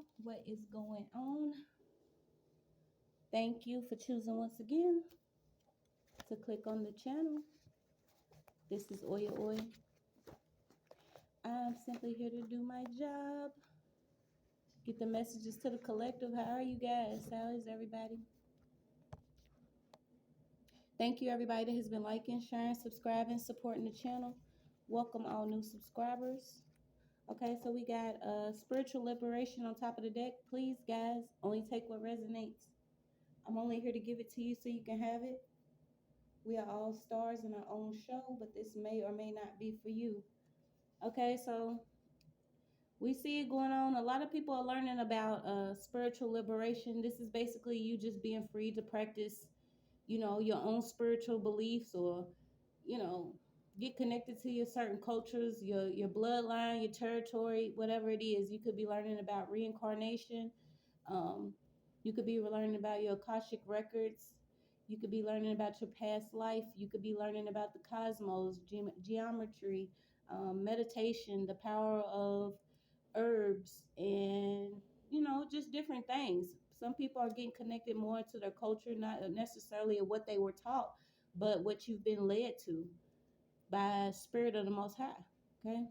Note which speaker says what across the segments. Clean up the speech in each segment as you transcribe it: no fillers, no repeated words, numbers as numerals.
Speaker 1: y'all. What is going on? Thank you for choosing once again to click on the channel. This is Oyaoy. I'm simply here to do my job. Get the messages to the collective. How are you guys? How is everybody? Thank you, everybody that has been liking, sharing, subscribing, supporting the channel. Welcome all new subscribers. Okay, so we got spiritual liberation on top of the deck. Please, guys, only take what resonates. I'm only here to give it to you so you can have it. We are all stars in our own show, but this may or may not be for you. Okay, so we see it going on. A lot of people are learning about spiritual liberation. This is basically you just being free to practice, your own spiritual beliefs, or, get connected to your certain cultures, your bloodline, your territory, whatever it is. You could be learning about reincarnation. Um, you could be learning about your Akashic records. You could be learning about your past life. You could be learning about the cosmos, geometry, meditation, the power of herbs, and, just different things. Some people are getting connected more to their culture, not necessarily of what they were taught, but what you've been led to by Spirit of the Most High. Okay.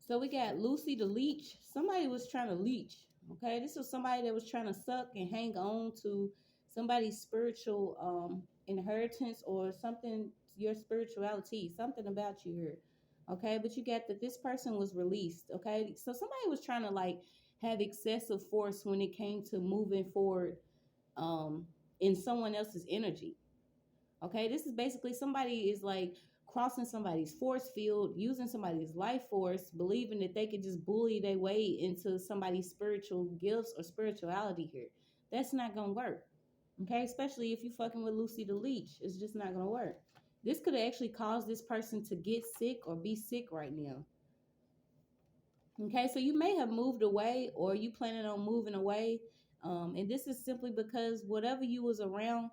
Speaker 1: So we got Lucy the Leech. Somebody was trying to leech. Okay, this was somebody that was trying to suck and hang on to somebody's spiritual inheritance or something, your spirituality, something about you here. Okay, but you got that this person was released. Okay, so somebody was trying to like have excessive force when it came to moving forward in someone else's energy. Okay, this is basically somebody is like crossing somebody's force field, using somebody's life force, believing that they could just bully their way into somebody's spiritual gifts or spirituality here. That's not gonna work. Okay, especially if you fucking with Lucy the Leech, it's just not gonna work. This could actually cause this person to get sick or be sick right now. Okay, so you may have moved away or you planning on moving away. And this is simply because whatever you was around,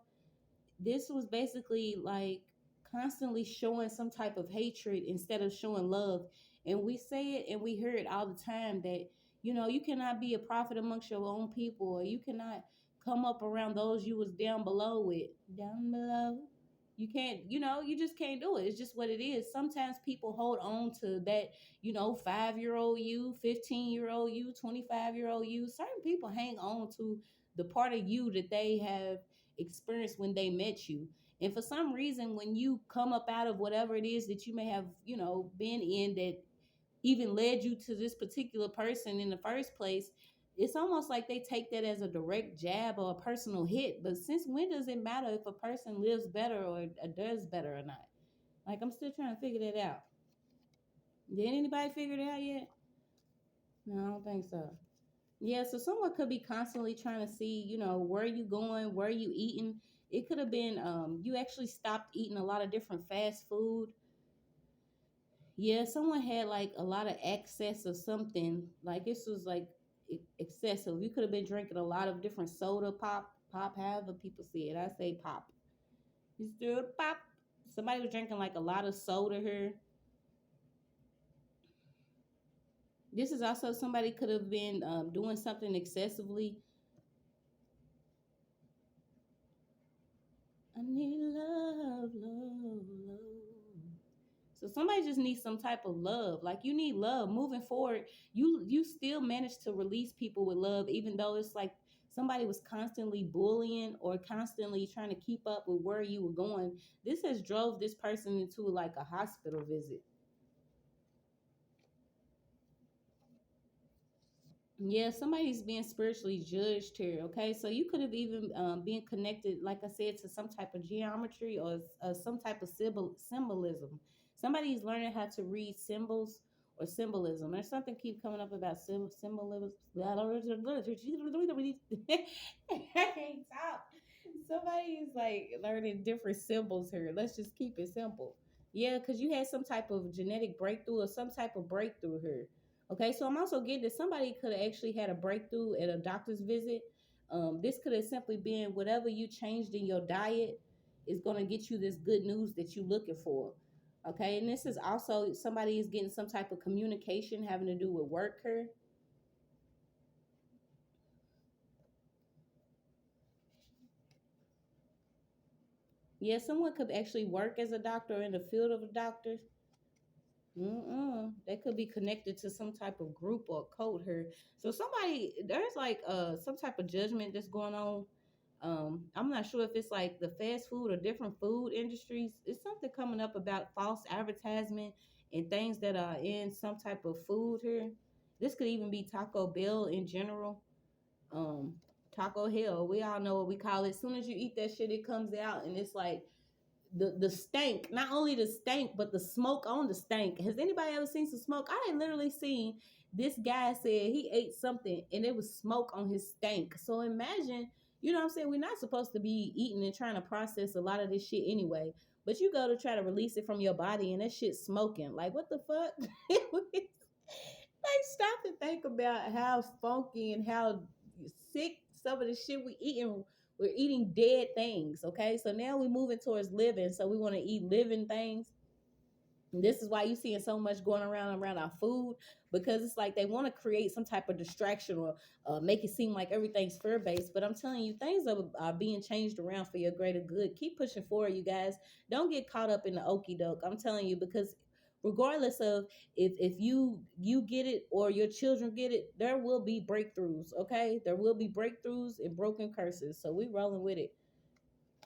Speaker 1: this was basically like constantly showing some type of hatred instead of showing love. And we say it and we hear it all the time that, you cannot be a prophet amongst your own people, or you cannot come up around those you was down below with. Down below. You can't, you just can't do it. It's just what it is. Sometimes people hold on to that, 5-year-old you, 15-year-old you, 25-year-old you. Certain people hang on to the part of you that they have experienced when they met you. And for some reason, when you come up out of whatever it is that you may have, been in that even led you to this particular person in the first place, it's almost like they take that as a direct jab or a personal hit. But since when does it matter if a person lives better or does better or not? Like, I'm still trying to figure that out. Did anybody figure it out yet? No, I don't think so. Yeah, so someone could be constantly trying to see, where you going, where you eating. It could have been you actually stopped eating a lot of different fast food. Yeah, someone had like a lot of excess of something. Like this was like excessive. You could have been drinking a lot of different soda, pop, however people see it. I say pop. You still pop. Somebody was drinking like a lot of soda here. This is also somebody could have been doing something excessively. I need love, love, love. So somebody just needs some type of love. Like you need love moving forward. You still manage to release people with love, even though it's like somebody was constantly bullying or constantly trying to keep up with where you were going. This has drove this person into like a hospital visit. Yeah, somebody's being spiritually judged here. Okay, so you could have even been connected, like I said, to some type of geometry or some type of symbolism. Somebody's learning how to read symbols or symbolism. There's something keep coming up about symbolism. I can't talk. Somebody is like learning different symbols here. Let's just keep it simple. Yeah, because you had some type of genetic breakthrough or some type of breakthrough here. Okay, so I'm also getting that somebody could have actually had a breakthrough at a doctor's visit. This could have simply been whatever you changed in your diet is going to get you this good news that you're looking for. Okay, and this is also somebody is getting some type of communication having to do with work here. Yeah, someone could actually work as a doctor or in the field of a doctor. They could be connected to some type of group or cult here. So somebody, there's like some type of judgment that's going on. I'm not sure if it's like the fast food or different food industries. It's something coming up about false advertisement and things that are in some type of food here. This could even be Taco Bell in general. Um, Taco Hell, we all know what we call it. As soon as you eat that shit, it comes out and it's like the stank, not only the stank, but the smoke on the stank. Has anybody ever seen some smoke? I had literally seen this guy said he ate something and it was smoke on his stank. So imagine, you know what I'm saying? We're not supposed to be eating and trying to process a lot of this shit anyway. But you go to try to release it from your body and that shit's smoking. Like, what the fuck? Like, stop and think about how funky and how sick some of the shit we eating. We're eating dead things, okay? So now we're moving towards living. So we want to eat living things. And this is why you're seeing so much going around our food, because it's like they want to create some type of distraction or make it seem like everything's fear based. But I'm telling you, things are being changed around for your greater good. Keep pushing forward, you guys. Don't get caught up in the okie doke. I'm telling you, because regardless of if you get it or your children get it, there will be breakthroughs. Okay, there will be breakthroughs and broken curses. So we rolling with it.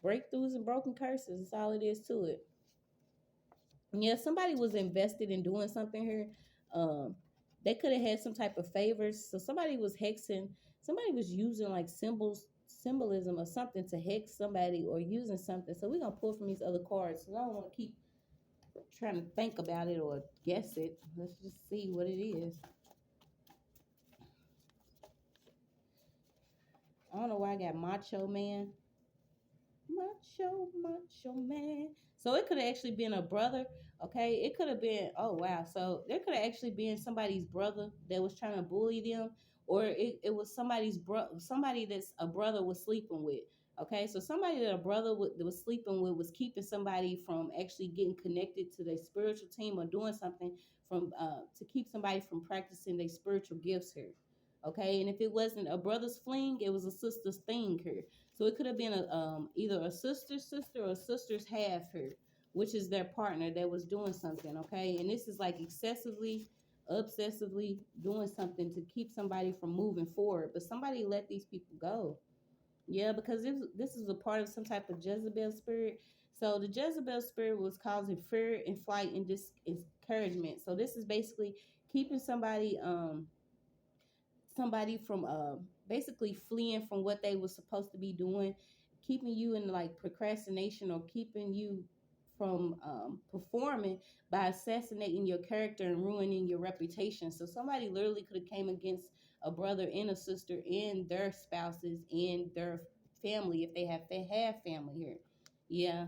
Speaker 1: Breakthroughs and broken curses. That's all it is to it. Yeah, somebody was invested in doing something here. Um, they could have had some type of favors. So somebody was hexing. Somebody was using like symbolism or something to hex somebody or using something. So we're gonna pull from these other cards. So I don't want to keep trying to think about it or guess it. Let's just see what it is. I don't know why I got macho man. Macho man. So it could have actually been a brother. Okay, it could have been. Oh wow. So there could have actually been somebody's brother that was trying to bully them, or it was somebody's somebody that's a brother was sleeping with. Okay, so somebody that a brother that was sleeping with was keeping somebody from actually getting connected to their spiritual team or doing something from to keep somebody from practicing their spiritual gifts here. Okay, and if it wasn't a brother's fling, it was a sister's thing here. So it could have been a either a sister's sister or a sister's half here, which is their partner that was doing something. Okay, and this is like excessively, obsessively doing something to keep somebody from moving forward. But somebody let these people go. Yeah, because this is a part of some type of Jezebel spirit. So the Jezebel spirit was causing fear and flight and discouragement. So this is basically keeping somebody from basically fleeing from what they were supposed to be doing, keeping you in like procrastination or keeping you from performing by assassinating your character and ruining your reputation. So somebody literally could have came against a brother and a sister and their spouses and their family if they have family here. Yeah,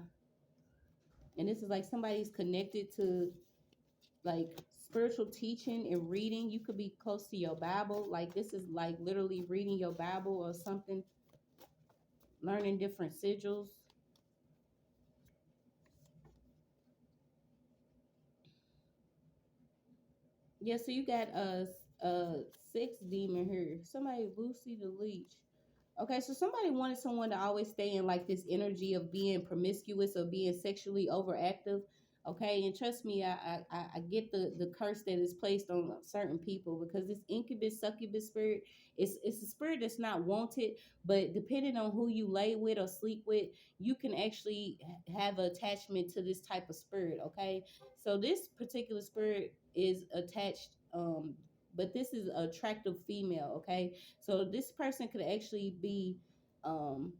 Speaker 1: and this is like somebody's connected to like spiritual teaching and reading. You could be close to your Bible. Like this is like literally reading your Bible or something, learning different sigils. Yeah, so you got a six demon here. Somebody Lucy the Leech. Okay, so somebody wanted someone to always stay in like this energy of being promiscuous or being sexually overactive. Okay, and trust me, I get the curse that is placed on certain people because this incubus succubus spirit, it's a spirit that's not wanted, but depending on who you lay with or sleep with, you can actually have attachment to this type of spirit. Okay, so this particular spirit is attached, but this is an attractive female. Okay, so this person could actually be um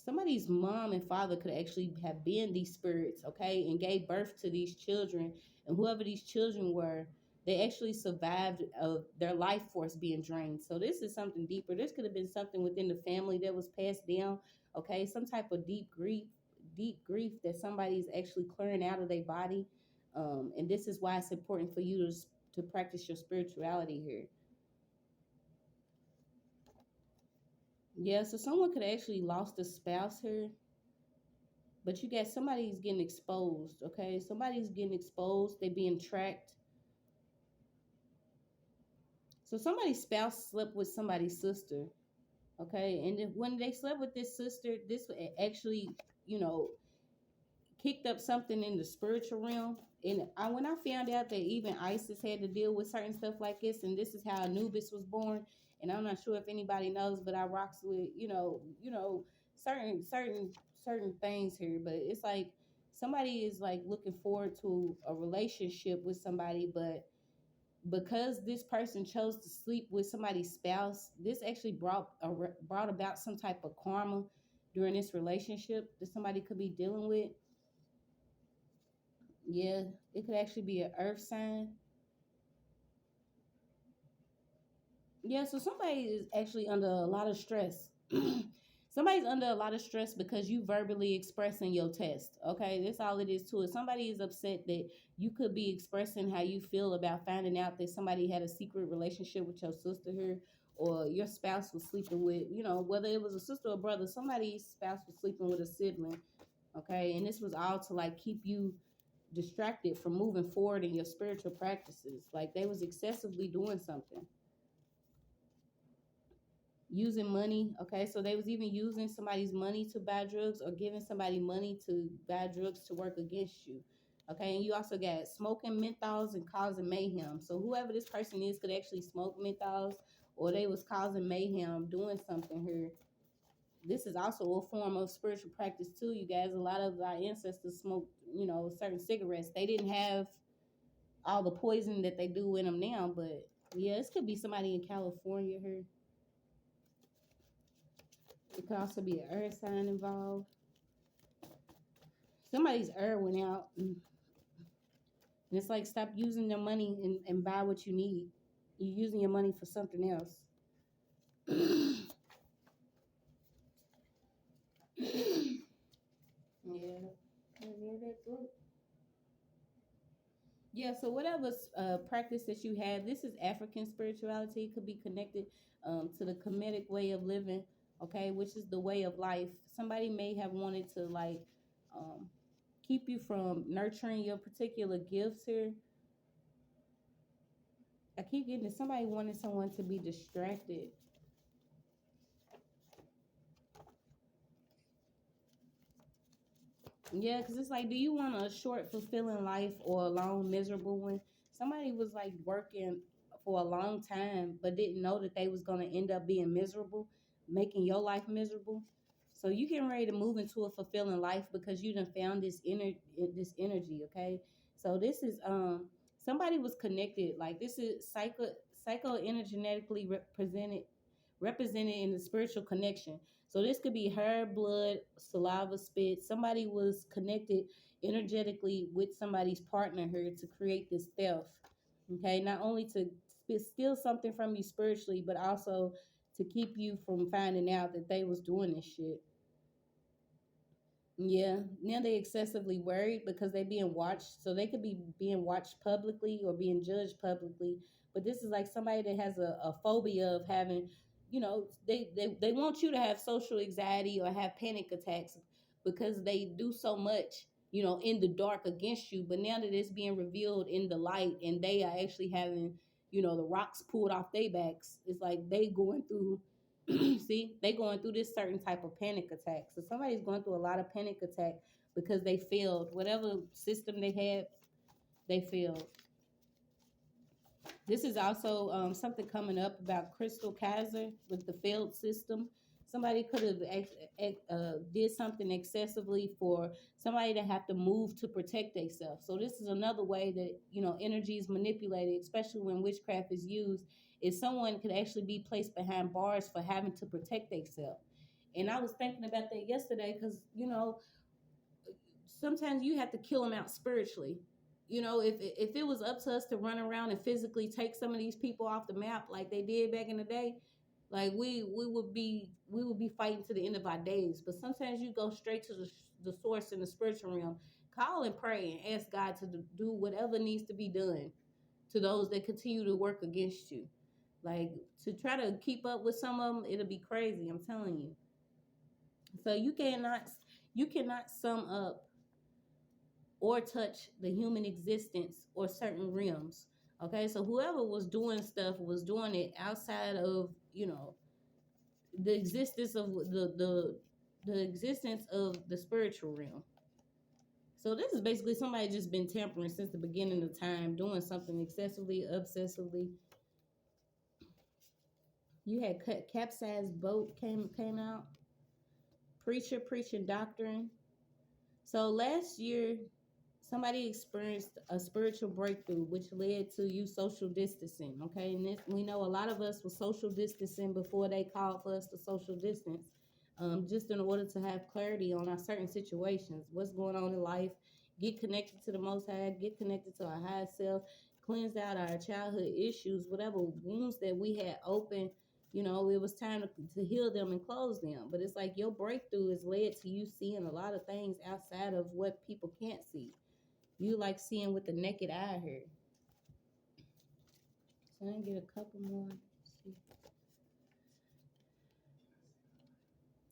Speaker 1: somebody's mom and father could actually have been these spirits, okay, and gave birth to these children. And whoever these children were, they actually survived of their life force being drained. So this is something deeper. This could have been something within the family that was passed down, okay, some type of deep grief that somebody's actually clearing out of their body. And this is why it's important for you to practice your spirituality here. Yeah, so someone could actually lost a spouse here, but you got somebody's getting exposed, okay? Somebody's getting exposed, they being tracked. So somebody's spouse slept with somebody's sister, okay? And when they slept with this sister, this actually, you know, kicked up something in the spiritual realm. And when I found out that even Isis had to deal with certain stuff like this, and this is how Anubis was born. And I'm not sure if anybody knows, but I rocks with certain things here. But it's like somebody is like looking forward to a relationship with somebody, but because this person chose to sleep with somebody's spouse, this actually brought about some type of karma during this relationship that somebody could be dealing with. Yeah, it could actually be an earth sign. Yeah, so somebody is actually under a lot of stress. Somebody's under a lot of stress because you verbally expressing your test. Okay, that's all it is to it. Somebody is upset that you could be expressing how you feel about finding out that somebody had a secret relationship with your sister here, or your spouse was sleeping with, whether it was a sister or brother, somebody's spouse was sleeping with a sibling. Okay, and this was all to like keep you distracted from moving forward in your spiritual practices. Like they was excessively doing something, using money. Okay, so they was even using somebody's money to buy drugs, or giving somebody money to buy drugs to work against you. Okay, and you also got smoking menthols and causing mayhem. So whoever this person is could actually smoke menthols, or they was causing mayhem doing something here. This is also a form of spiritual practice too, you guys. A lot of our ancestors smoked, certain cigarettes. They didn't have all the poison that they do in them now, but yeah, this could be somebody in California here. It could also be an earth sign involved. Somebody's earth went out, and it's like, stop using your money and buy what you need. You're using your money for something else. Yeah. Yeah, so whatever practice that you have, this is African spirituality. It could be connected to the Kemetic way of living, okay, which is the way of life. Somebody may have wanted to like um, keep you from nurturing your particular gifts here. I keep getting that somebody wanted someone to be distracted. Yeah, because it's like, do you want a short, fulfilling life or a long, miserable one? Somebody was like working for a long time, but didn't know that they was gonna end up being miserable, making your life miserable. So you getting ready to move into a fulfilling life because you done found this energy. Okay, so this is somebody was connected. Like this is psycho energetically represented in the spiritual connection. So this could be hair, blood, saliva, spit. Somebody was connected energetically with somebody's partner here to create this theft. Okay, not only to steal something from you spiritually, but also to keep you from finding out that they was doing this shit. Yeah, now they excessively worried because they being watched. So they could be being watched publicly or being judged publicly. But this is like somebody that has a phobia of having, they want you to have social anxiety or have panic attacks because they do so much, in the dark against you. But now that it's being revealed in the light and they are actually having, the rocks pulled off their backs, it's like they going through see, they going through this certain type of panic attack. So somebody's going through a lot of panic attack because they failed. Whatever system they had, they failed. This is also something coming up about Crystal Kaiser with the failed system. Somebody could have did something excessively for somebody to have to move to protect themselves. So this is another way that energy is manipulated, especially when witchcraft is used. Is someone could actually be placed behind bars for having to protect themselves. And I was thinking about that yesterday because sometimes you have to kill them out spiritually. If it was up to us to run around and physically take some of these people off the map like they did back in the day, like we would be fighting to the end of our days. But sometimes you go straight to the source in the spiritual realm, call and pray and ask God to do whatever needs to be done to those that continue to work against you. Like to try to keep up with some of them, it'll be crazy. I'm telling you. So you cannot sum up or touch the human existence or certain realms. Okay, so whoever was doing stuff was doing it outside of the existence of the existence of the spiritual realm. So this is basically somebody just been tampering since the beginning of time, doing something excessively, obsessively. You had capsized boat came out. Preacher preaching doctrine. So last year, somebody experienced a spiritual breakthrough, which led to you social distancing. Okay, and this, we know a lot of us were social distancing before they called for us to social distance, just in order to have clarity on our certain situations, what's going on in life, get connected to the Most High, get connected to our higher self, cleanse out our childhood issues, whatever wounds that we had open. You know, it was time to heal them and close them. But it's like your breakthrough has led to you seeing a lot of things outside of what people can't see. You like seeing with the naked eye here. So I can get a couple more. Let's see.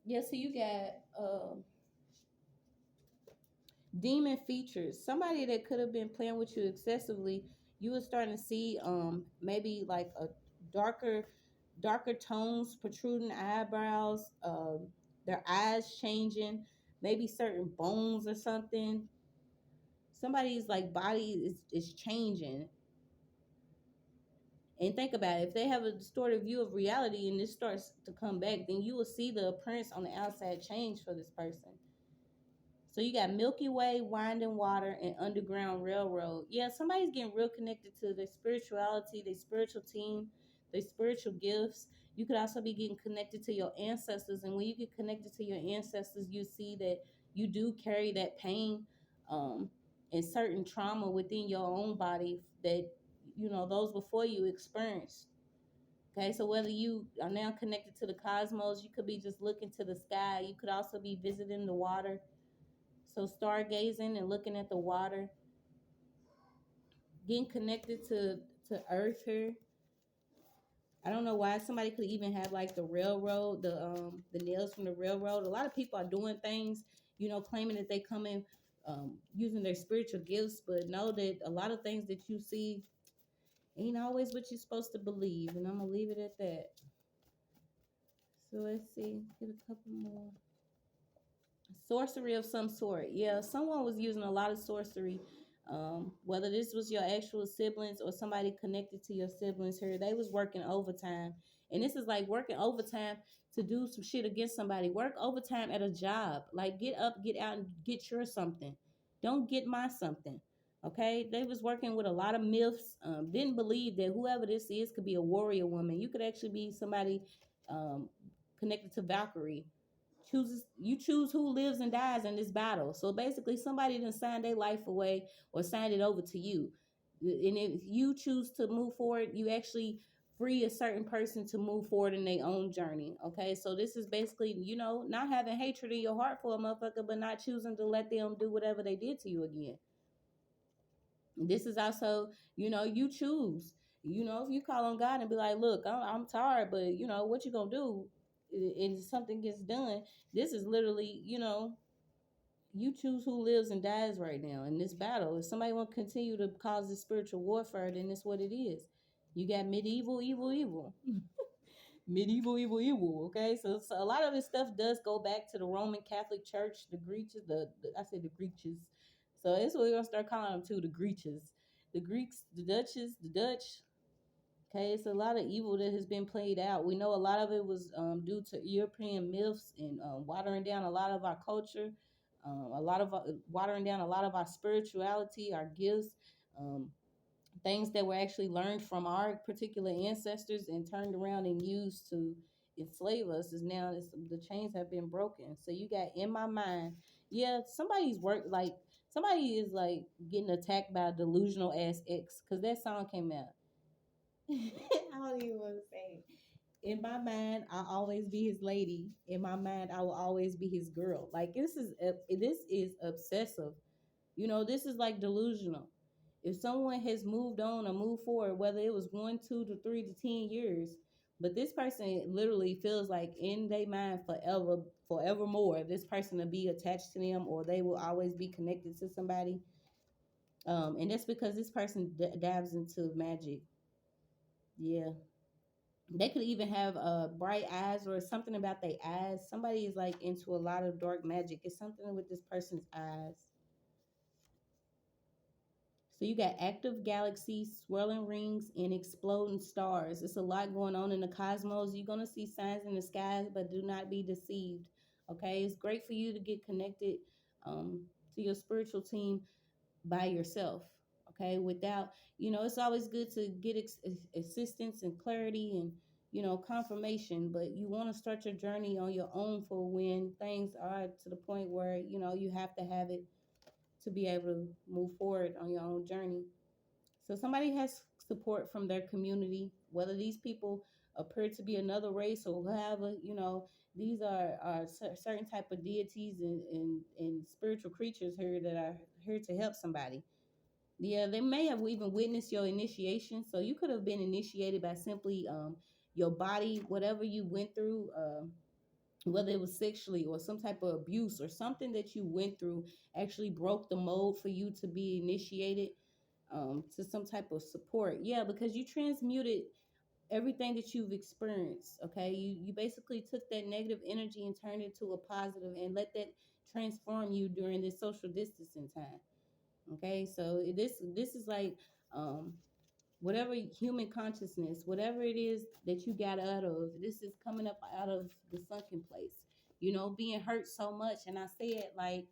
Speaker 1: Yeah, so you got demon features. Somebody that could have been playing with you excessively, you were starting to see maybe like a darker tones, protruding eyebrows, their eyes changing, maybe certain bones or something. Somebody's like body is changing. And think about it, if they have a distorted view of reality and this starts to come back, then you will see the appearance on the outside change for this person. So you got Milky Way, winding water, and Underground Railroad. Yeah, somebody's getting real connected to their spirituality, their spiritual team, their spiritual gifts. You could also be getting connected to your ancestors. And when you get connected to your ancestors, you see that you do carry that pain and certain trauma within your own body that, you know, those before you experienced. Okay, so whether you are now connected to the cosmos, you could be just looking to the sky. You could also be visiting the water. So stargazing and looking at the water, getting connected to Earth here. I don't know why somebody could even have like the railroad, the nails from the railroad. A lot of people are doing things, you know, claiming that they come in using their spiritual gifts, but know that a lot of things that you see ain't always what you're supposed to believe. And I'm gonna leave it at that. So let's see, get a couple more. Sorcery of some sort. Yeah, someone was using a lot of sorcery. Whether this was your actual siblings or somebody connected to your siblings here, they was working overtime. And this is like working overtime to do some shit against somebody. Work overtime at a job. Like get up, get out, and get your something. Don't get my something. Okay? They was working with a lot of myths. Didn't believe that whoever this is could be a warrior woman. You could actually be somebody connected to Valkyrie. You choose who lives and dies in this battle. So basically somebody didn't sign their life away or signed it over to you. And if you choose to move forward, you actually free a certain person to move forward in their own journey. Okay, so this is basically, you know, not having hatred in your heart for a motherfucker, but not choosing to let them do whatever they did to you again. This is also, you know, you choose. You know, if you call on God and be like, look, I'm tired, but you know what you gonna do, and something gets done. This is literally, you know, you choose who lives and dies right now in this battle. If somebody want to continue to cause this spiritual warfare, then it's what it is. You got medieval evil. Medieval evil. Okay, so a lot of this stuff does go back to the Roman Catholic Church, the Greeches, I say the Greeches. So that's what we're gonna start calling them too, the Greeches, the Greeks, the Dutches, the Dutch. Okay, it's a lot of evil that has been played out. We know a lot of it was due to European myths and watering down a lot of our culture, watering down a lot of our spirituality, our gifts, um, things that were actually learned from our particular ancestors and turned around and used to enslave us. Is now the chains have been broken. So you got in my mind, yeah, somebody is like getting attacked by a delusional ass ex because that song came out. I don't even want to say it. In my mind, I'll always be his lady. In my mind, I will always be his girl. Like this is obsessive. You know, this is like delusional. If someone has moved on or moved forward, whether it was 1, 2 to 3 to 10 years, but this person literally feels like in their mind forevermore, this person will be attached to them or they will always be connected to somebody. And that's because this person dives into magic. Yeah. They could even have bright eyes or something about their eyes. Somebody is like into a lot of dark magic. It's something with this person's eyes. So you got active galaxies, swirling rings, and exploding stars. It's a lot going on in the cosmos. You're gonna see signs in the sky, but do not be deceived. Okay, it's great for you to get connected to your spiritual team by yourself. Okay, without it's always good to get assistance and clarity and confirmation, but you want to start your journey on your own for when things are to the point where you have to have it to be able to move forward on your own journey. So somebody has support from their community, whether these people appear to be another race or whatever, these are certain type of deities and spiritual creatures here that are here to help somebody. Yeah, they may have even witnessed your initiation. So you could have been initiated by simply your body, whatever you went through, whether it was sexually or some type of abuse or something that you went through actually broke the mold for you to be initiated to some type of support. Yeah, because you transmuted everything that you've experienced. Okay, you basically took that negative energy and turned it to a positive and let that transform you during this social distancing time. Okay, so this is like um, whatever human consciousness, whatever it is that you got out of, this is coming up out of the sunken place. Being hurt so much, and I say it like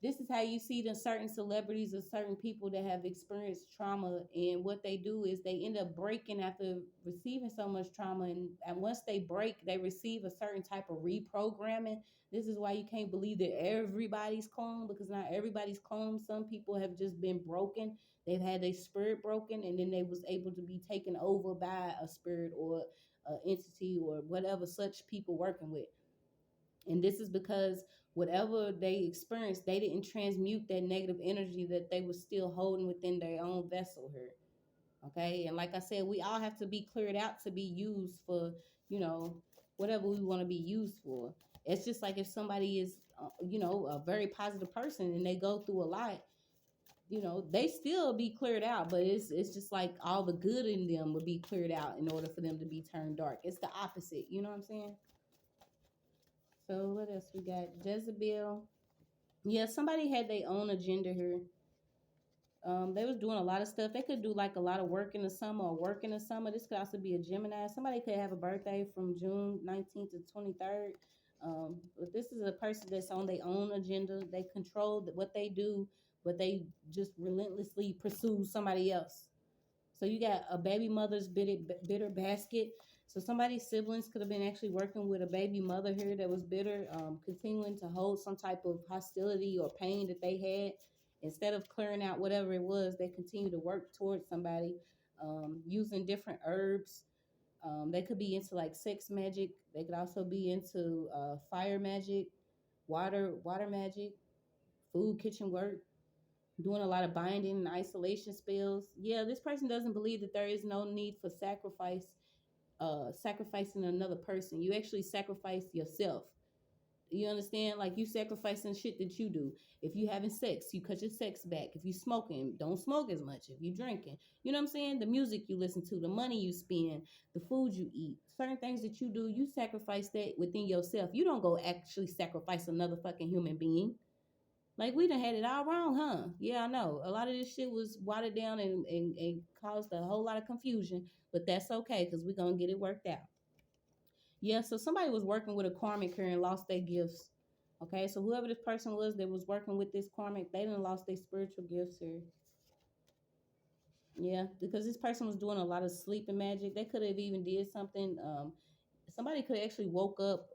Speaker 1: this is how you see the certain celebrities or certain people that have experienced trauma, and what they do is they end up breaking after receiving so much trauma, and once they break they receive a certain type of reprogramming. This is why you can't believe that everybody's clone, because not everybody's clone. Some people have just been broken. They've had their spirit broken, and then they was able to be taken over by a spirit or an entity or whatever such people working with. And this is because whatever they experienced, they didn't transmute that negative energy that they were still holding within their own vessel here. Okay. And like I said, we all have to be cleared out to be used for, you know, whatever we want to be used for. It's just like if somebody is, a very positive person and they go through a lot, they still be cleared out, but it's just like all the good in them would be cleared out in order for them to be turned dark. It's the opposite. You know what I'm saying? So what else we got? Jezebel. Yeah, somebody had their own agenda here. They was doing a lot of stuff. They could do like a lot of work in the summer or work in the summer. This could also be a Gemini. Somebody could have a birthday from June 19th to 23rd. But this is a person that's on their own agenda. They control what they do, but they just relentlessly pursue somebody else. So you got a baby mother's bitter basket. So somebody's siblings could have been actually working with a baby mother here that was bitter, continuing to hold some type of hostility or pain that they had. Instead of clearing out whatever it was, they continue to work towards somebody using different herbs. They could be into like sex magic. They could also be into fire magic, water magic, food kitchen work, doing a lot of binding and isolation spells. Yeah, this person doesn't believe that there is no need for sacrificing another person. You actually sacrifice yourself. You understand? Like you sacrificing shit that you do. If you having sex, you cut your sex back. If you smoking, don't smoke as much. If you drinking, you know what I'm saying? The music you listen to, the money you spend, the food you eat, certain things that you do, you sacrifice that within yourself. You don't go actually sacrifice another fucking human being. Like we done had it all wrong, huh? Yeah, I know. A lot of this shit was watered down and caused a whole lot of confusion, but that's okay because we're gonna get it worked out. Yeah, so somebody was working with a karmic here and lost their gifts. Okay, so whoever this person was that was working with this karmic, they done lost their spiritual gifts here. Yeah, because this person was doing a lot of sleeping magic. They could have even did something. Somebody could have actually woke up